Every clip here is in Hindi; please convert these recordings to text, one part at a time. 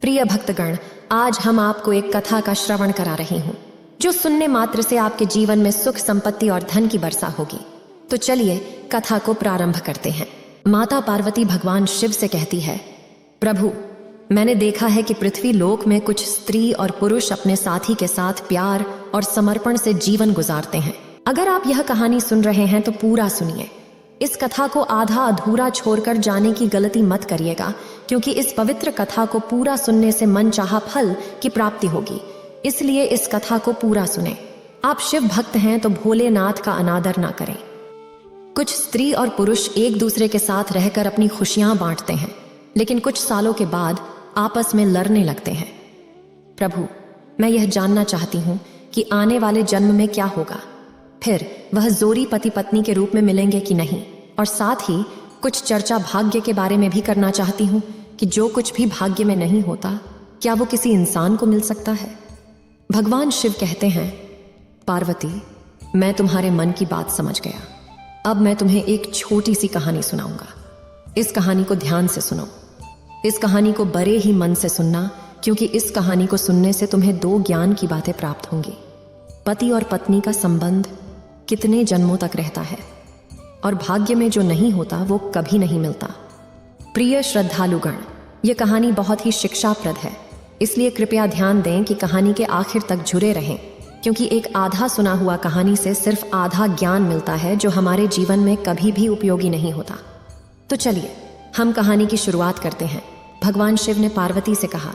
प्रिय भक्तगण, आज हम आपको एक कथा का श्रवण करा रही हूँ जो सुनने मात्र से आपके जीवन में सुख, संपत्ति और धन की वर्षा होगी। तो चलिए कथा को प्रारंभ करते हैं। माता पार्वती भगवान शिव से कहती है, प्रभु, मैंने देखा है कि पृथ्वी लोक में कुछ स्त्री और पुरुष अपने साथी के साथ प्यार और समर्पण से जीवन गुजारते हैं। अगर आप यह कहानी सुन रहे हैं तो पूरा सुनिए। इस कथा को आधा अधूरा छोड़कर जाने की गलती मत करिएगा, क्योंकि इस पवित्र कथा को पूरा सुनने से मनचाहा फल की प्राप्ति होगी। इसलिए इस कथा को पूरा सुने। आप शिव भक्त हैं तो भोलेनाथ का अनादर ना करें। कुछ स्त्री और पुरुष एक दूसरे के साथ रहकर अपनी खुशियां बांटते हैं, लेकिन कुछ सालों के बाद आपस में लड़ने लगते हैं। प्रभु, मैं यह जानना चाहती हूँ कि आने वाले जन्म में क्या होगा। फिर वह जोड़ी पति पत्नी के रूप में मिलेंगे कि नहीं, और साथ ही कुछ चर्चा भाग्य के बारे में भी करना चाहती हूँ कि जो कुछ भी भाग्य में नहीं होता, क्या वो किसी इंसान को मिल सकता है। भगवान शिव कहते हैं, पार्वती, मैं तुम्हारे मन की बात समझ गया। अब मैं तुम्हें एक छोटी सी कहानी सुनाऊंगा। इस कहानी को ध्यान से सुनो। इस कहानी को बड़े ही मन से सुनना, क्योंकि इस कहानी को सुनने से तुम्हें दो ज्ञान की बातें प्राप्त होंगी। पति और पत्नी का संबंध कितने जन्मों तक रहता है, और भाग्य में जो नहीं होता वो कभी नहीं मिलता। प्रिय श्रद्धालुगण, ये कहानी बहुत ही शिक्षाप्रद है, इसलिए कृपया ध्यान दें कि कहानी के आखिर तक जुड़े रहें, क्योंकि एक आधा सुना हुआ कहानी से सिर्फ आधा ज्ञान मिलता है जो हमारे जीवन में कभी भी उपयोगी नहीं होता। तो चलिए हम कहानी की शुरुआत करते हैं। भगवान शिव ने पार्वती से कहा,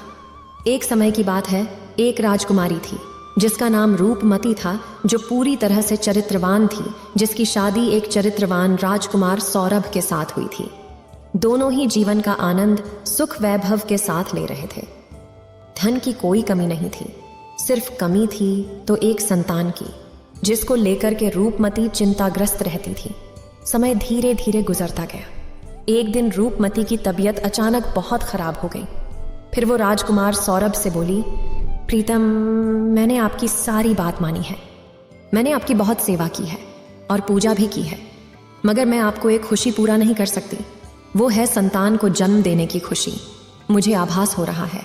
एक समय की बात है, एक राजकुमारी थी जिसका नाम रूपमती था, जो पूरी तरह से चरित्रवान थी, जिसकी शादी एक चरित्रवान राजकुमार सौरभ के साथ हुई थी। दोनों ही जीवन का आनंद सुख वैभव के साथ ले रहे थे। धन की कोई कमी नहीं थी, सिर्फ कमी थी तो एक संतान की, जिसको लेकर के रूपमती चिंताग्रस्त रहती थी। समय धीरे धीरे गुजरता गया। एक दिन रूपमती की तबीयत अचानक बहुत खराब हो गई। फिर वो राजकुमार सौरभ से बोली, प्रीतम, मैंने आपकी सारी बात मानी है। मैंने आपकी बहुत सेवा की है और पूजा भी की है, मगर मैं आपको एक खुशी पूरा नहीं कर सकती। वो है संतान को जन्म देने की खुशी। मुझे आभास हो रहा है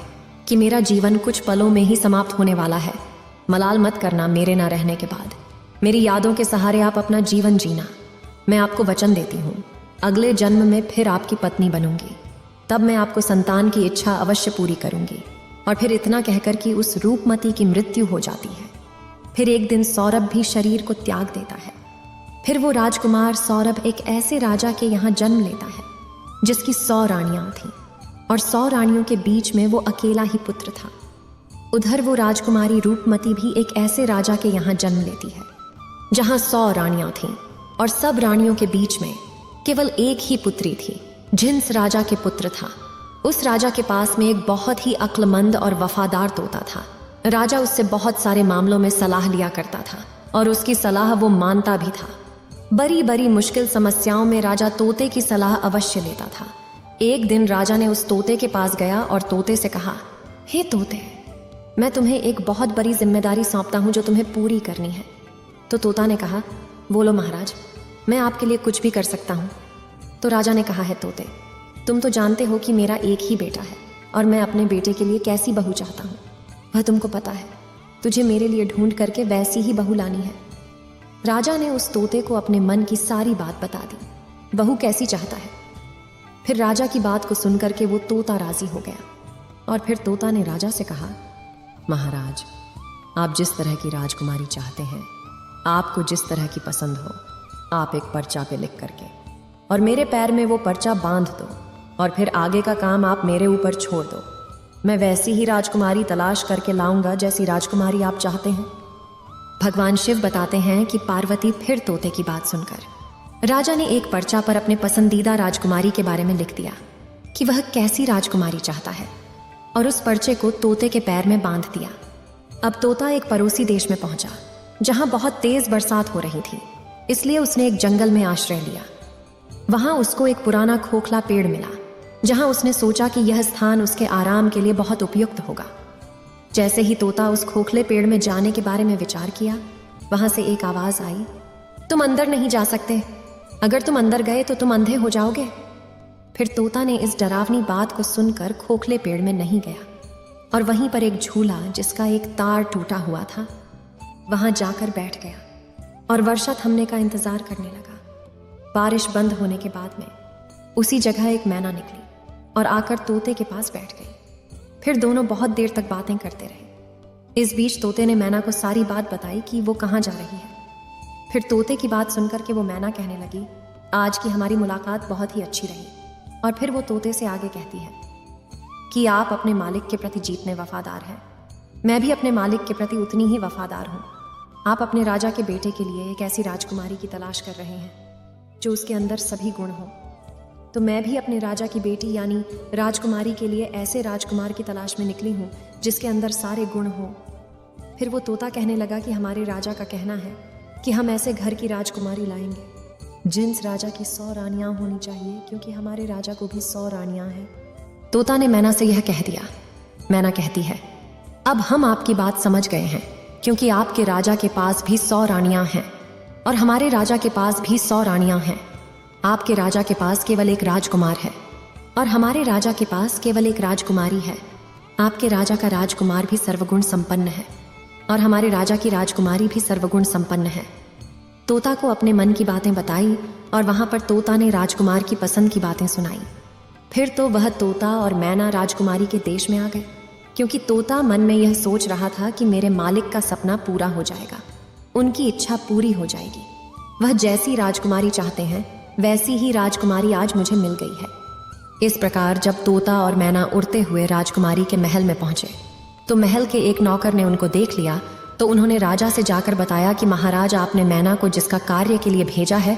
कि मेरा जीवन कुछ पलों में ही समाप्त होने वाला है। मलाल मत करना मेरे ना रहने के बाद। मेरी यादों के सहारे आप अपना जीवन जीना। मैं आपको वचन देती हूँ, अगले जन्म में फिर आपकी पत्नी बनूंगी। तब मैं आपको संतान की इच्छा अवश्य पूरी करूंगी। और फिर इतना कहकर कि उस रूपमती की मृत्यु हो जाती है। फिर एक दिन सौरभ भी शरीर को त्याग देता है। फिर वो राजकुमार सौरभ एक ऐसे राजा के यहाँ जन्म लेता है जिसकी 100 रानियां थीं, और 100 रानियों के बीच में वो अकेला ही पुत्र था। उधर वो राजकुमारी रूपमती भी एक ऐसे राजा के यहाँ जन्म लेती है जहाँ 100 रानियां थीं, और सब रानियों के बीच में केवल एक ही पुत्री थी, जिन्स राजा के पुत्र था। उस राजा के पास में एक बहुत ही अक्लमंद और वफादार तोता था। राजा उससे बहुत सारे मामलों में सलाह लिया करता था, और उसकी सलाह वो मानता भी था। बड़ी बड़ी मुश्किल समस्याओं में राजा तोते की सलाह अवश्य लेता था। एक दिन राजा ने उस तोते के पास गया और तोते से कहा, हे तोते, मैं तुम्हें एक बहुत बड़ी जिम्मेदारी सौंपता हूँ जो तुम्हें पूरी करनी है। तो तोता ने कहा, बोलो महाराज, मैं आपके लिए कुछ भी कर सकता हूँ। तो राजा ने कहा, है तोते, तुम तो जानते हो कि मेरा एक ही बेटा है, और मैं अपने बेटे के लिए कैसी बहू चाहता हूँ वह तुमको पता है। तुझे मेरे लिए ढूंढ करके वैसी ही बहू लानी है। राजा ने उस तोते को अपने मन की सारी बात बता दी, बहू कैसी चाहता है। फिर राजा की बात को सुन करके वो तोता राजी हो गया, और फिर तोता ने राजा से कहा, महाराज, आप जिस तरह की राजकुमारी चाहते हैं, आपको जिस तरह की पसंद हो, आप एक पर्चा पे लिख करके और मेरे पैर में वो पर्चा बांध दो, और फिर आगे का काम आप मेरे ऊपर छोड़ दो। मैं वैसी ही राजकुमारी तलाश करके लाऊंगा जैसी राजकुमारी आप चाहते हैं। भगवान शिव बताते हैं कि पार्वती फिर तोते की बात सुनकर राजा ने एक पर्चा पर अपने पसंदीदा राजकुमारी के बारे में लिख दिया कि वह कैसी राजकुमारी चाहता है, और उस पर्चे को तोते के पैर में बांध दिया। अब तोता एक पड़ोसी देश में पहुंचा जहां बहुत तेज बरसात हो रही थी, इसलिए उसने एक जंगल में आश्रय लिया। वहां उसको एक पुराना खोखला पेड़ मिला, जहां उसने सोचा कि यह स्थान उसके आराम के लिए बहुत उपयुक्त होगा। जैसे ही तोता उस खोखले पेड़ में जाने के बारे में विचार किया, वहां से एक आवाज आई, तुम अंदर नहीं जा सकते। अगर तुम अंदर गए तो तुम अंधे हो जाओगे। फिर तोता ने इस डरावनी बात को सुनकर खोखले पेड़ में नहीं गया। और वहीं पर एक झूला जिसका एक तार टूटा हुआ था, वहां जाकर बैठ गया और वर्षा थमने का इंतजार करने लगा। बारिश बंद होने के बाद में उसी जगह एक मैना निकली और आकर तोते के पास बैठ गई। फिर दोनों बहुत देर तक बातें करते रहे। इस बीच तोते ने मैना को सारी बात बताई कि वो कहाँ जा रही है। फिर तोते की बात सुनकर के वो मैना कहने लगी, आज की हमारी मुलाकात बहुत ही अच्छी रही। और फिर वो तोते से आगे कहती है कि आप अपने मालिक के प्रति जीतने वफादार हैं, मैं भी अपने मालिक के प्रति उतनी ही वफादार हूँ। आप अपने राजा के बेटे के लिए एक ऐसी राजकुमारी की तलाश कर रहे हैं जो उसके अंदर सभी गुण हो, तो मैं भी अपने राजा की बेटी यानी राजकुमारी के लिए ऐसे राजकुमार की तलाश में निकली हूँ जिसके अंदर सारे गुण हो। फिर वो तोता कहने लगा कि हमारे राजा का कहना है कि हम ऐसे घर की राजकुमारी लाएंगे जिस राजा की 100 रानियां होनी चाहिए, क्योंकि हमारे राजा को भी 100 रानियां हैं। तोता ने मैना से यह कह दिया। मैना कहती है, अब हम आपकी बात समझ गए हैं, क्योंकि आपके राजा के पास भी 100 रानियां हैं और हमारे राजा के पास भी 100 रानियां हैं। आपके राजा के पास केवल एक राजकुमार है और हमारे राजा के पास केवल एक राजकुमारी है। आपके राजा का राजकुमार भी सर्वगुण संपन्न है और हमारे राजा की राजकुमारी भी सर्वगुण संपन्न है। तोता को अपने मन की बातें बताई और वहां पर तोता ने राजकुमार की पसंद की बातें सुनाई। फिर तो वह तोता और मैना राजकुमारी के देश में आ गए, क्योंकि तोता मन में यह सोच रहा था कि मेरे मालिक का सपना पूरा हो जाएगा, उनकी इच्छा पूरी हो जाएगी। वह जैसी राजकुमारी चाहते हैं वैसी ही राजकुमारी आज मुझे मिल गई है। इस प्रकार जब तोता और मैना उड़ते हुए राजकुमारी के महल में पहुंचे तो महल के एक नौकर ने उनको देख लिया, तो उन्होंने राजा से जाकर बताया कि महाराज, आपने मैना को जिसका कार्य के लिए भेजा है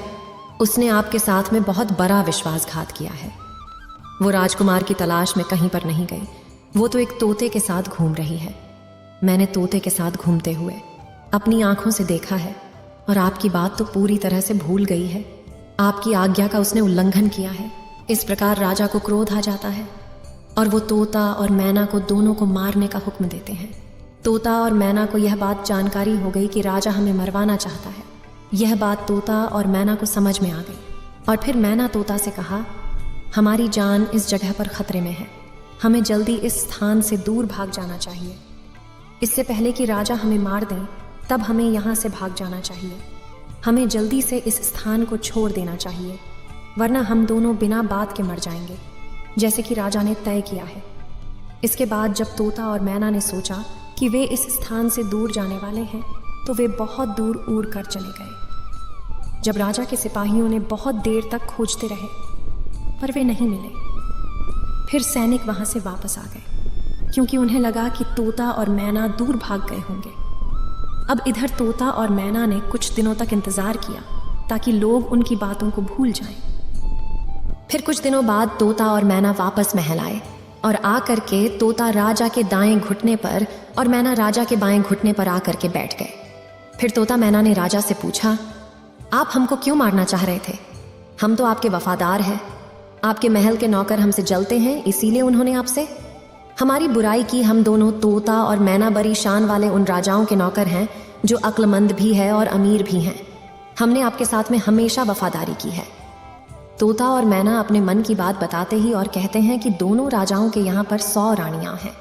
उसने आपके साथ में बहुत बड़ा विश्वासघात किया है। वो राजकुमार की तलाश में कहीं पर नहीं गई, वो तो एक तोते के साथ घूम रही है। मैंने तोते के साथ घूमते हुए अपनी आंखों से देखा है और आपकी बात तो पूरी तरह से भूल गई है। आपकी आज्ञा का उसने उल्लंघन किया है। इस प्रकार राजा को क्रोध आ जाता है और वो तोता और मैना को दोनों को मारने का हुक्म देते हैं। तोता और मैना को यह बात जानकारी हो गई कि राजा हमें मरवाना चाहता है। यह बात तोता और मैना को समझ में आ गई और फिर मैना तोता से कहा, हमारी जान इस जगह पर खतरे में है, हमें जल्दी इस स्थान से दूर भाग जाना चाहिए। इससे पहले कि राजा हमें मार दें तब हमें यहाँ से भाग जाना चाहिए। हमें जल्दी से इस स्थान को छोड़ देना चाहिए, वरना हम दोनों बिना बात के मर जाएंगे, जैसे कि राजा ने तय किया है। इसके बाद जब तोता और मैना ने सोचा कि वे इस स्थान से दूर जाने वाले हैं तो वे बहुत दूर उड़ कर चले गए। जब राजा के सिपाहियों ने बहुत देर तक खोजते रहे पर वे नहीं मिले, फिर सैनिक वहां से वापस आ गए, क्योंकि उन्हें लगा कि तोता और मैना दूर भाग गए होंगे। अब इधर तोता और मैना ने कुछ दिनों तक इंतजार किया ताकि लोग उनकी बातों को भूल जाएं। फिर कुछ दिनों बाद तोता और मैना वापस महल आए और आकर के तोता राजा के दाएं घुटने पर और मैना राजा के बाएं घुटने पर आकर के बैठ गए। फिर तोता मैना ने राजा से पूछा, आप हमको क्यों मारना चाह रहे थे? हम तो आपके वफादार हैं, आपके महल के नौकर हमसे जलते हैं, इसीलिए उन्होंने आपसे हमारी बुराई की। हम दोनों तोता और मैना बड़ी शान वाले उन राजाओं के नौकर हैं जो अक्लमंद भी है और अमीर भी हैं। हमने आपके साथ में हमेशा वफादारी की है। तोता और मैना अपने मन की बात बताते ही और कहते हैं कि दोनों राजाओं के यहाँ पर 100 रानियां हैं।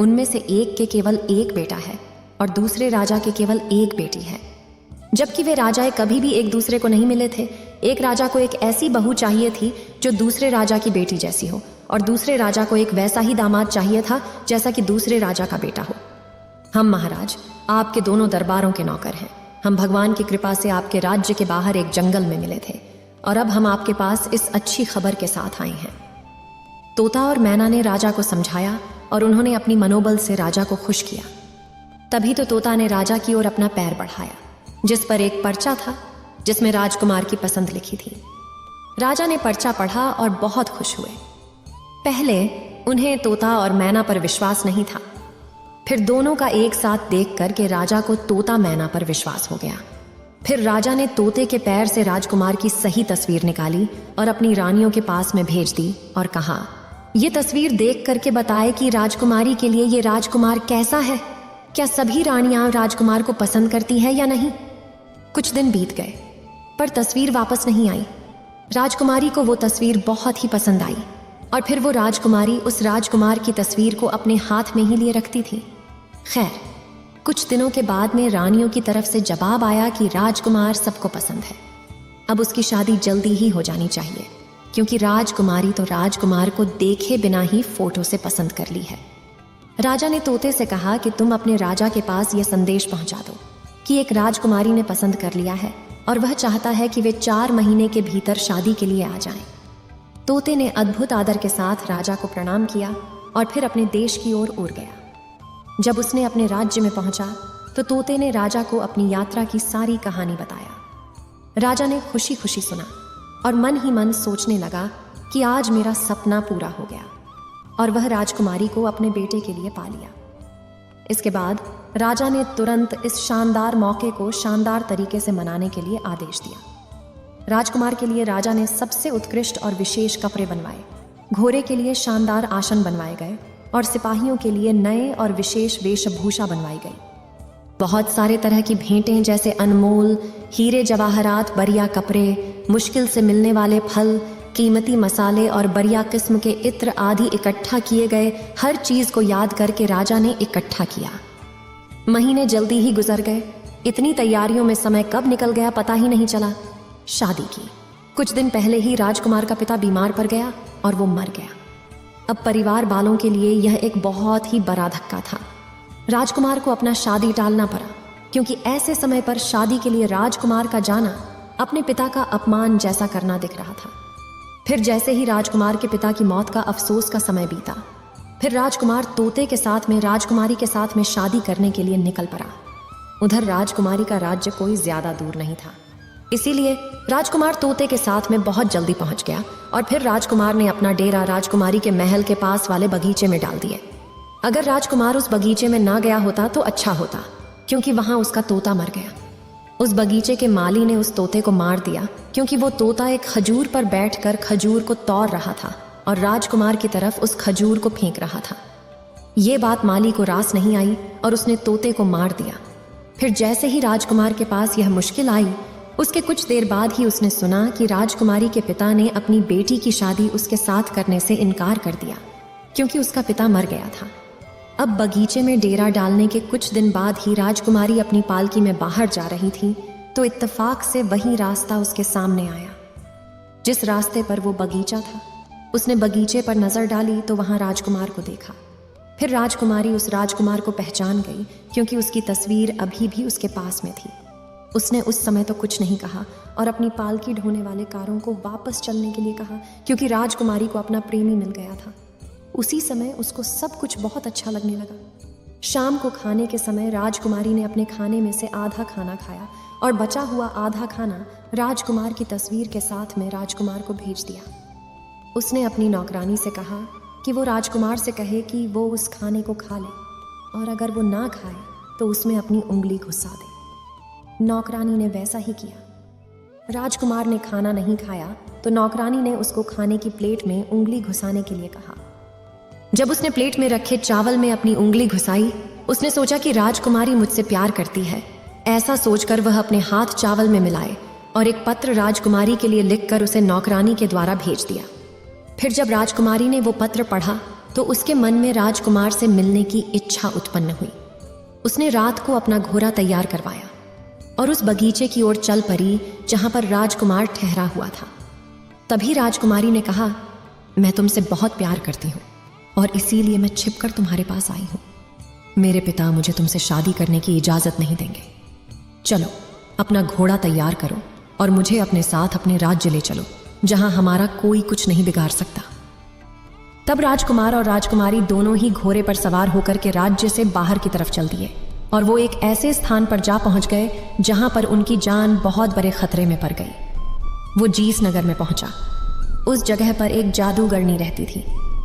उनमें से एक के केवल एक बेटा है और दूसरे राजा के केवल एक बेटी है, जबकि वे राजाएं कभी भी एक दूसरे को नहीं मिले थे। एक राजा को एक ऐसी बहू चाहिए थी जो दूसरे राजा की बेटी जैसी हो और दूसरे राजा को एक वैसा ही दामाद चाहिए था जैसा कि दूसरे राजा का बेटा हो। हम महाराज आपके दोनों दरबारों के नौकर हैं। हम भगवान की कृपा से आपके राज्य के बाहर एक जंगल में मिले थे और अब हम आपके पास इस अच्छी खबर के साथ आए हैं। तोता और मैना ने राजा को समझाया और उन्होंने अपनी मनोबल से राजा को खुश किया। तभी तो तोता ने राजा की ओर अपना पैर बढ़ाया, जिस पर एक पर्चा था जिसमें राजकुमार की पसंद लिखी थी। राजा ने पर्चा पढ़ा और बहुत खुश हुए। पहले उन्हें तोता और मैना पर विश्वास नहीं था, फिर दोनों का एक साथ देख करके राजा को तोता मैना पर विश्वास हो गया। फिर राजा ने तोते के पैर से राजकुमार की सही तस्वीर निकाली और अपनी रानियों के पास में भेज दी और कहा, ये तस्वीर देख करके बताए कि राजकुमारी के लिए ये राजकुमार कैसा है, क्या सभी रानियां राजकुमार को पसंद करती है या नहीं। कुछ दिन बीत गए पर तस्वीर वापस नहीं आई। राजकुमारी को वो तस्वीर बहुत ही पसंद आई और फिर वो राजकुमारी उस राजकुमार की तस्वीर को अपने हाथ में ही लिए रखती थी। खैर, कुछ दिनों के बाद में रानियों की तरफ से जवाब आया कि राजकुमार सबको पसंद है, अब उसकी शादी जल्दी ही हो जानी चाहिए, क्योंकि राजकुमारी तो राजकुमार को देखे बिना ही फोटो से पसंद कर ली है। राजा ने तोते से कहा कि तुम अपने राजा के पास यह संदेश पहुंचा दो कि एक राजकुमारी ने पसंद कर लिया है और वह चाहता है कि वे 4 महीने के भीतर शादी के लिए आ जाएं। तोते ने अद्भुत आदर के साथ राजा को प्रणाम किया और फिर अपने देश की ओर उड़ गया। जब उसने अपने राज्य में पहुंचा तो तोते ने राजा को अपनी यात्रा की सारी कहानी बताया। राजा ने खुशी खुशी सुना और मन ही मन सोचने लगा कि आज मेरा सपना पूरा हो गया, और वह राजकुमारी को अपने बेटे के लिए पा लिया। इसके बाद राजा ने तुरंत इस शानदार मौके को शानदार तरीके से मनाने के लिए आदेश दिया। राजकुमार के लिए राजा ने सबसे उत्कृष्ट और विशेष कपड़े बनवाए, घोड़े के लिए शानदार आसन बनवाए गए और सिपाहियों के लिए नए और विशेष वेशभूषा बनवाई गई। बहुत सारे तरह की भेंटें जैसे अनमोल हीरे जवाहरात, बढ़िया कपड़े, मुश्किल से मिलने वाले फल, कीमती मसाले और बढ़िया किस्म के इत्र आदि इकट्ठा किए गए। हर चीज को याद करके राजा ने इकट्ठा किया। महीने जल्दी ही गुजर गए। इतनी तैयारियों में समय कब निकल गया पता ही नहीं चला। शादी की कुछ दिन पहले ही राजकुमार का पिता बीमार पड़ गया और वो मर गया। अब परिवार वालों के लिए यह एक बहुत ही बड़ा धक्का था। राजकुमार को अपना शादी टालना पड़ा, क्योंकि ऐसे समय पर शादी के लिए राजकुमार का जाना अपने पिता का अपमान जैसा करना दिख रहा था। फिर जैसे ही राजकुमार के पिता की मौत का अफसोस का समय बीता, फिर राजकुमार तोते के साथ में राजकुमारी के साथ में शादी करने के लिए निकल पड़ा। उधर राजकुमारी का राज्य कोई ज्यादा दूर नहीं था, इसीलिए राजकुमार तोते के साथ में बहुत जल्दी पहुंच गया और फिर राजकुमार ने अपना डेरा राजकुमारी के महल के पास वाले बगीचे में डाल दिए। अगर राजकुमार उस बगीचे में ना गया होता तो अच्छा होता, क्योंकि वहां उसका तोता मर गया। उस बगीचे के माली ने उस तोते को मार दिया, क्योंकि वो तोता एक खजूर पर बैठकर खजूर को तोड़ रहा था और राजकुमार की तरफ उस खजूर को फेंक रहा था। ये बात माली को रास नहीं आई और उसने तोते को मार दिया। फिर जैसे ही राजकुमार के पास यह मुश्किल आई, उसके कुछ देर बाद ही उसने सुना कि राजकुमारी के पिता ने अपनी बेटी की शादी उसके साथ करने से इनकार कर दिया, क्योंकि उसका पिता मर गया था। अब बगीचे में डेरा डालने के कुछ दिन बाद ही राजकुमारी अपनी पालकी में बाहर जा रही थी तो इत्तेफाक से वही रास्ता उसके सामने आया जिस रास्ते पर वो बगीचा था। उसने बगीचे पर नजर डाली तो वहां राजकुमार को देखा। फिर राजकुमारी उस राजकुमार को पहचान गई, क्योंकि उसकी तस्वीर अभी भी उसके पास में थी। उसने उस समय तो कुछ नहीं कहा और अपनी पालकी ढोने वाले कारों को वापस चलने के लिए कहा, क्योंकि राजकुमारी को अपना प्रेमी मिल गया था। उसी समय उसको सब कुछ बहुत अच्छा लगने लगा। शाम को खाने के समय राजकुमारी ने अपने खाने में से आधा खाना खाया और बचा हुआ आधा खाना राजकुमार की तस्वीर के साथ में राजकुमार को भेज दिया। उसने अपनी नौकरानी से कहा कि वो राजकुमार से कहे कि वो उस खाने को खा ले, और अगर वो ना खाए तो उसमें अपनी उंगली घुसा दे। नौकरानी ने वैसा ही किया। राजकुमार ने खाना नहीं खाया तो नौकरानी ने उसको खाने की प्लेट में उंगली घुसाने के लिए कहा। जब उसने प्लेट में रखे चावल में अपनी उंगली घुसाई, उसने सोचा कि राजकुमारी मुझसे प्यार करती है। ऐसा सोचकर वह अपने हाथ चावल में मिलाए और एक पत्र राजकुमारी के लिए लिखकर उसे नौकरानी के द्वारा भेज दिया। फिर जब राजकुमारी ने वो पत्र पढ़ा तो उसके मन में राजकुमार से मिलने की इच्छा उत्पन्न हुई। उसने रात को अपना घोड़ा तैयार करवाया और उस बगीचे की ओर चल पड़ी जहां पर राजकुमार ठहरा हुआ था। तभी राजकुमारी ने कहा, मैं तुमसे बहुत प्यार करती हूँ और इसीलिए मैं छिपकर तुम्हारे पास आई हूँ। मेरे पिता मुझे तुमसे शादी करने की इजाजत नहीं देंगे। चलो अपना घोड़ा तैयार करो और मुझे अपने साथ अपने राज्य ले चलो, जहां हमारा कोई कुछ नहीं बिगाड़ सकता। तब राजकुमार और राजकुमारी दोनों ही घोड़े पर सवार होकर के राज्य से बाहर की तरफ चल दिए और वो एक ऐसे स्थान पर जा पहुंच गए जहां पर उनकी जान बहुत बड़े खतरे में पड़ गई। वो जीस नगर में पहुंचा। उस जगह पर एक जादूगरनी रहती थी।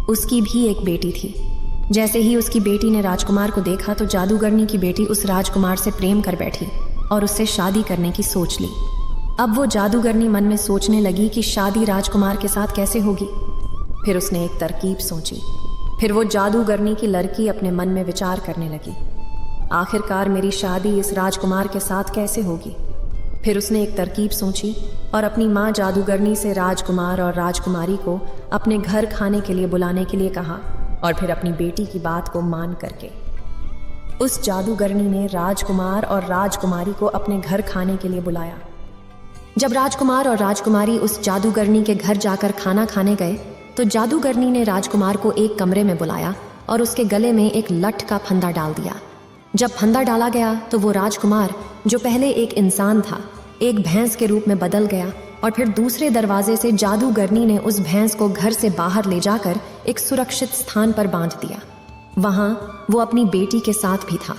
उसकी भी एक बेटी थी। जैसे ही उसकी बेटी ने राजकुमार को देखा तो जादूगरनी की बेटी उस राजकुमार से प्रेम कर बैठी और उससे शादी करने की सोच ली। अब वो जादूगरनी मन में सोचने लगी कि शादी राजकुमार के साथ कैसे होगी। फिर उसने एक तरकीब सोची। फिर वो जादूगरनी की लड़की अपने मन में विचार करने लगी, आखिरकार मेरी शादी इस राजकुमार के साथ कैसे होगी। फिर उसने एक तरकीब सोची और अपनी माँ जादूगरनी से राजकुमार और राजकुमारी को अपने घर खाने के लिए बुलाने के लिए कहा और फिर अपनी बेटी की बात को मान करके उस जादूगरनी ने राजकुमार और राजकुमारी को अपने घर खाने के लिए बुलाया। जब राजकुमार और राजकुमारी उस जादूगरनी के घर जाकर खाना खाने गए तो जादूगरनी ने राजकुमार को एक कमरे में बुलाया और उसके गले में एक लठ का फंदा डाल दिया। जब फंदा डाला गया तो वो राजकुमार, जो पहले एक इंसान था, एक भैंस के रूप में बदल गया और फिर दूसरे दरवाजे से जादूगरनी ने उस भैंस को घर से बाहर ले जाकर एक सुरक्षित स्थान पर बांध दिया। वहां वो अपनी बेटी के साथ भी था।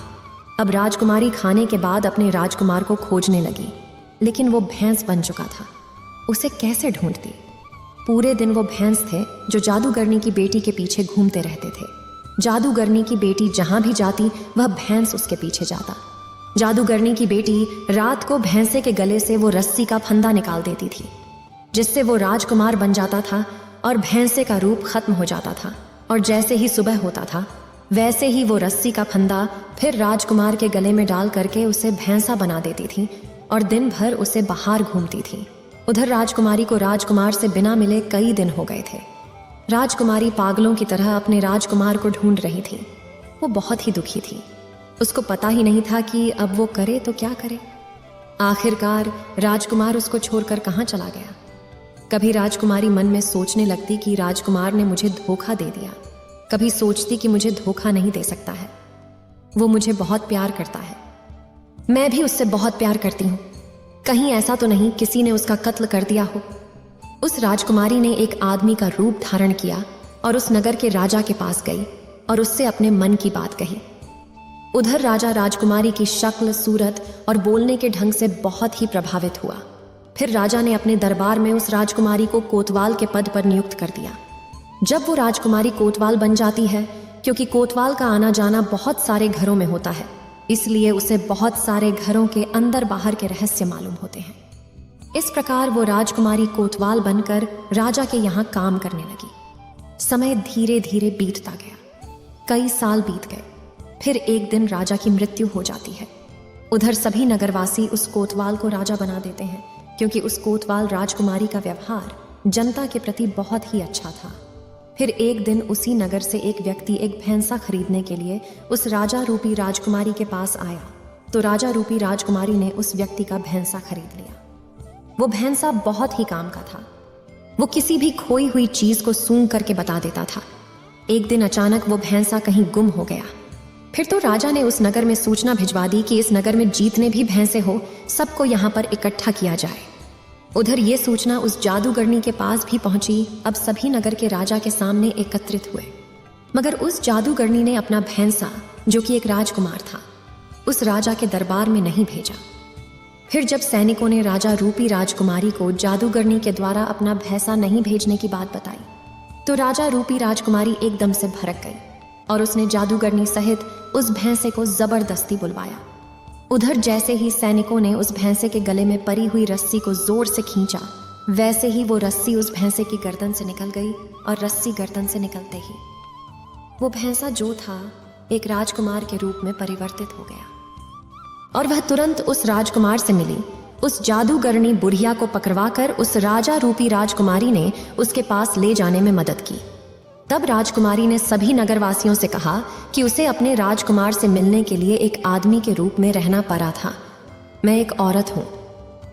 अब राजकुमारी खाने के बाद अपने राजकुमार को खोजने लगी, लेकिन वो भैंस बन चुका था। उसे कैसे ढूंढती? पूरे दिन वो भैंस थे जो जादूगरनी की बेटी के पीछे घूमते रहते थे। जादूगरनी की बेटी जहां भी जाती वह भैंस उसके पीछे जाता। जादूगरनी की बेटी रात को भैंसे के गले से वो रस्सी का फंदा निकाल देती थी, जिससे वो राजकुमार बन जाता था और भैंसे का रूप खत्म हो जाता था। और जैसे ही सुबह होता था वैसे ही वो रस्सी का फंदा फिर राजकुमार के गले में डाल करके उसे भैंसा बना देती थी और दिन भर उसे बाहर घूमती थी। उधर राजकुमारी को राजकुमार से बिना मिले कई दिन हो गए थे। राजकुमारी पागलों की तरह अपने राजकुमार को ढूंढ रही थी। वो बहुत ही दुखी थी। उसको पता ही नहीं था कि अब वो करे तो क्या करे। आखिरकार राजकुमार उसको छोड़कर कहाँ चला गया। कभी राजकुमारी मन में सोचने लगती कि राजकुमार ने मुझे धोखा दे दिया, कभी सोचती कि मुझे धोखा नहीं दे सकता है, वो मुझे बहुत प्यार करता है, मैं भी उससे बहुत प्यार करती हूँ, कहीं ऐसा तो नहीं किसी ने उसका कत्ल कर दिया हो। उस राजकुमारी ने एक आदमी का रूप धारण किया और उस नगर के राजा के पास गई और उससे अपने मन की बात कही। उधर राजा राजकुमारी की शक्ल, सूरत और बोलने के ढंग से बहुत ही प्रभावित हुआ। फिर राजा ने अपने दरबार में उस राजकुमारी को कोतवाल के पद पर नियुक्त कर दिया। जब वो राजकुमारी कोतवाल बन जाती है, क्योंकि कोतवाल का आना जाना बहुत सारे घरों में होता है, इसलिए उसे बहुत सारे घरों के अंदर बाहर के रहस्य मालूम होते हैं। इस प्रकार वो राजकुमारी कोतवाल बनकर राजा के यहाँ काम करने लगी। समय धीरे धीरे बीतता गया, कई साल बीत गए। फिर एक दिन राजा की मृत्यु हो जाती है। उधर सभी नगरवासी उस कोतवाल को राजा बना देते हैं, क्योंकि उस कोतवाल राजकुमारी का व्यवहार जनता के प्रति बहुत ही अच्छा था। फिर एक दिन उसी नगर से एक व्यक्ति एक भैंसा खरीदने के लिए उस राजा रूपी राजकुमारी के पास आया, तो राजा रूपी राजकुमारी ने उस व्यक्ति का भैंसा खरीद लिया। वो भैंसा बहुत ही काम का था। वो किसी भी खोई हुई चीज को सूंघ करके बता देता था। एक दिन अचानक वो भैंसा कहीं गुम हो गया। फिर तो राजा ने उस नगर में सूचना भिजवा दी कि इस नगर में जितने भी भैंसे हो सबको यहाँ पर इकट्ठा किया जाए। उधर ये सूचना उस जादूगरनी के पास भी पहुंची। अब सभी नगर के राजा के सामने एकत्रित हुए, मगर उस जादूगरनी ने अपना भैंसा, जो कि एक राजकुमार था, उस राजा के दरबार में नहीं भेजा। फिर जब सैनिकों ने राजा रूपी राजकुमारी को जादूगरनी के द्वारा अपना भैंसा नहीं भेजने की बात बताई, तो राजा रूपी राजकुमारी एकदम से भड़क गई और उसने जादूगरनी सहित उस भैंसे को जबरदस्ती बुलवाया। उधर जैसे ही सैनिकों ने उस भैंसे के गले में परी हुई रस्सी को जोर से खींचा, वैसे ही वो रस्सी उस भैंसे की गर्दन से निकल गई और रस्सी गर्दन से निकलते ही वो भैंसा जो था एक राजकुमार के रूप में परिवर्तित हो गया और वह तुरंत उस राजकुमार से मिली। उस जादूगरनी बुढ़िया को पकड़वाकर उस राजा रूपी राजकुमारी ने उसके पास ले जाने में मदद की। तब राजकुमारी ने सभी नगरवासियों से कहा कि उसे अपने राजकुमार से मिलने के लिए एक आदमी के रूप में रहना पड़ा था। मैं एक औरत हूँ,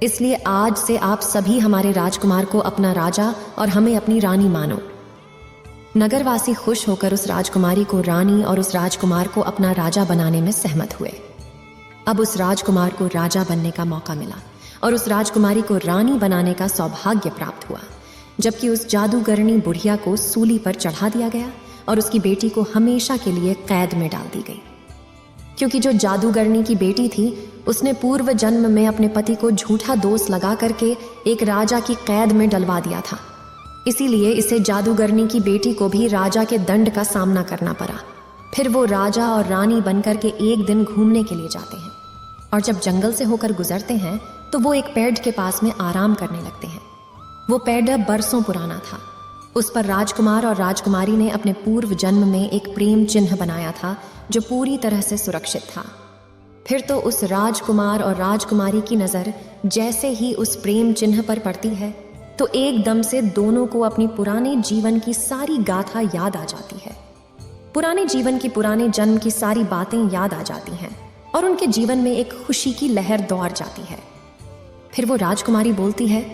इसलिए आज से आप सभी हमारे राजकुमार को अपना राजा और हमें अपनी रानी मानो। नगरवासी खुश होकर उस राजकुमारी को रानी और उस राजकुमार को अपना राजा बनाने में सहमत हुए। अब उस राजकुमार को राजा बनने का मौका मिला और उस राजकुमारी को रानी बनाने का सौभाग्य प्राप्त हुआ, जबकि उस जादूगरनी बुढ़िया को सूली पर चढ़ा दिया गया और उसकी बेटी को हमेशा के लिए कैद में डाल दी गई। क्योंकि जो जादूगरनी की बेटी थी उसने पूर्व जन्म में अपने पति को झूठा दोष लगा करके एक राजा की कैद में डलवा दिया था, इसीलिए इसे जादूगरनी की बेटी को भी राजा के दंड का सामना करना पड़ा। फिर वो राजा और रानी बनकर के एक दिन घूमने के लिए जाते हैं और जब जंगल से होकर गुजरते हैं तो वो एक पेड़ के पास में आराम करने लगते हैं। वो पेड़ बरसों पुराना था। उस पर राजकुमार और राजकुमारी ने अपने पूर्व जन्म में एक प्रेम चिन्ह बनाया था जो पूरी तरह से सुरक्षित था। फिर तो उस राजकुमार और राजकुमारी की नजर जैसे ही उस प्रेम चिन्ह पर पड़ती है तो एकदम से दोनों को अपनी पुराने जीवन की सारी गाथा याद आ जाती है। पुराने जीवन की पुराने जन्म की सारी बातें याद आ जाती हैं और उनके जीवन में एक खुशी की लहर दौड़ जाती है। फिर वो राजकुमारी बोलती है,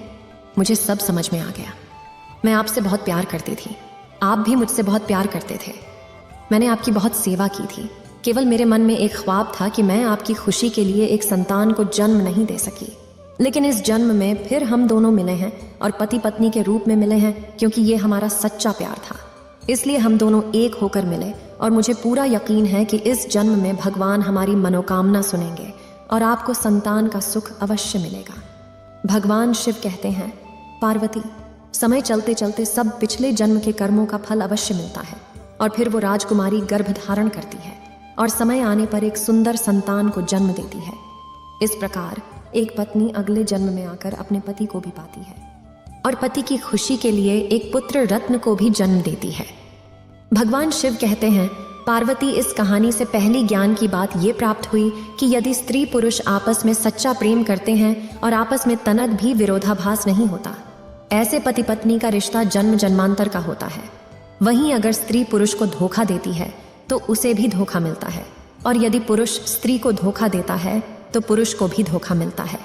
मुझे सब समझ में आ गया। मैं आपसे बहुत प्यार करती थी, आप भी मुझसे बहुत प्यार करते थे। मैंने आपकी बहुत सेवा की थी। केवल मेरे मन में एक ख्वाब था कि मैं आपकी खुशी के लिए एक संतान को जन्म नहीं दे सकी, लेकिन इस जन्म में फिर हम दोनों मिले हैं और पति पत्नी के रूप में मिले हैं, क्योंकि ये हमारा सच्चा प्यार था। इसलिए हम दोनों एक होकर मिले और मुझे पूरा यकीन है कि इस जन्म में भगवान हमारी मनोकामना सुनेंगे और आपको संतान का सुख अवश्य मिलेगा। भगवान शिव कहते हैं, पार्वती, समय चलते चलते सब पिछले जन्म के कर्मों का फल अवश्य मिलता है। और फिर वो राजकुमारी गर्भ धारण करती है और समय आने पर एक सुंदर संतान को जन्म देती है। इस प्रकार एक पत्नी अगले जन्म में आकर अपने पति को भी पाती है और पति की खुशी के लिए एक पुत्र रत्न को भी जन्म देती है। भगवान शिव कहते हैं, पार्वती, इस कहानी से पहली ज्ञान की बात ये प्राप्त हुई कि यदि स्त्री पुरुष आपस में सच्चा प्रेम करते हैं और आपस में तनक भी विरोधाभास नहीं होता, ऐसे पति पत्नी का रिश्ता जन्म जन्मांतर का होता है। वहीं अगर स्त्री पुरुष को धोखा देती है तो उसे भी धोखा मिलता है, और यदि पुरुष स्त्री को धोखा देता है तो पुरुष को भी धोखा मिलता है।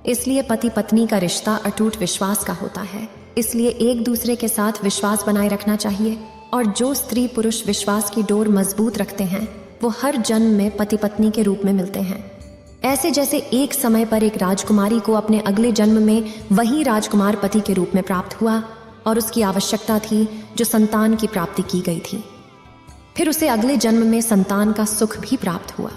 इसलिए पति पत्नी का रिश्ता अटूट विश्वास का होता है। इसलिए एक दूसरे के साथ विश्वास बनाए रखना चाहिए, और जो स्त्री पुरुष विश्वास की डोर मजबूत रखते हैं वो हर जन्म में पति पत्नी के रूप में मिलते हैं। ऐसे जैसे एक समय पर एक राजकुमारी को अपने अगले जन्म में वही राजकुमार पति के रूप में प्राप्त हुआ और उसकी आवश्यकता थी जो संतान की प्राप्ति की गई थी। फिर उसे अगले जन्म में संतान का सुख भी प्राप्त हुआ।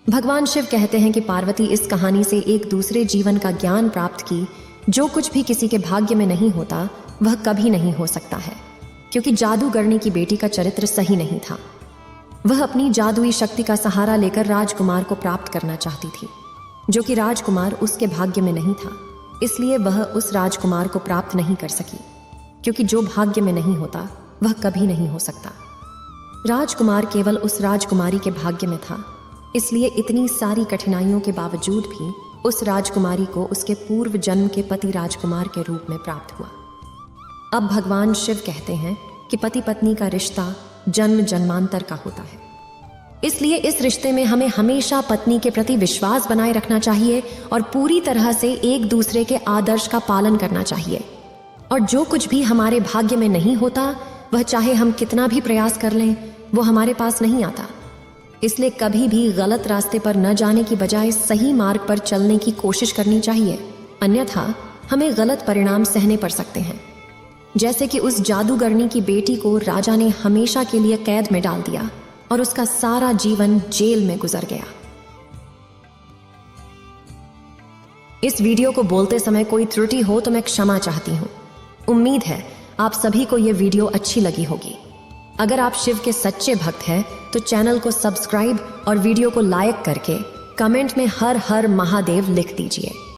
भगवान शिव कहते हैं कि पार्वती, इस कहानी से एक दूसरे जीवन का ज्ञान प्राप्त की। जो कुछ भी किसी के भाग्य में नहीं होता वह कभी नहीं हो सकता है, क्योंकि जादूगरनी की बेटी का चरित्र सही नहीं था। वह अपनी जादुई शक्ति का सहारा लेकर राजकुमार को प्राप्त करना चाहती थी, जो कि राजकुमार उसके भाग्य में नहीं था। इसलिए वह उस राजकुमार को प्राप्त नहीं कर सकी, क्योंकि जो भाग्य में नहीं होता वह कभी नहीं हो सकता। राजकुमार केवल उस राजकुमारी के भाग्य में था, इसलिए इतनी सारी कठिनाइयों के बावजूद भी उस राजकुमारी को उसके पूर्व जन्म के पति राजकुमार के रूप में प्राप्त हुआ। अब भगवान शिव कहते हैं कि पति पत्नी का रिश्ता जन्म जन्मांतर का होता है। इसलिए इस रिश्ते में हमें हमेशा पत्नी के प्रति विश्वास बनाए रखना चाहिए और पूरी तरह से एक दूसरे के आदर्श का पालन करना चाहिए। और जो कुछ भी हमारे भाग्य में नहीं होता वह चाहे हम कितना भी प्रयास कर लें, वो हमारे पास नहीं आता। इसलिए कभी भी गलत रास्ते पर न जाने की बजाय सही मार्ग पर चलने की कोशिश करनी चाहिए, अन्यथा हमें गलत परिणाम सहने पड़ सकते हैं। जैसे कि उस जादूगरनी की बेटी को राजा ने हमेशा के लिए कैद में डाल दिया और उसका सारा जीवन जेल में गुजर गया। इस वीडियो को बोलते समय कोई त्रुटि हो तो मैं क्षमा चाहती हूँ। उम्मीद है आप सभी को यह वीडियो अच्छी लगी होगी। अगर आप शिव के सच्चे भक्त हैं तो चैनल को सब्सक्राइब और वीडियो को लाइक करके कमेंट में हर हर महादेव लिख दीजिए।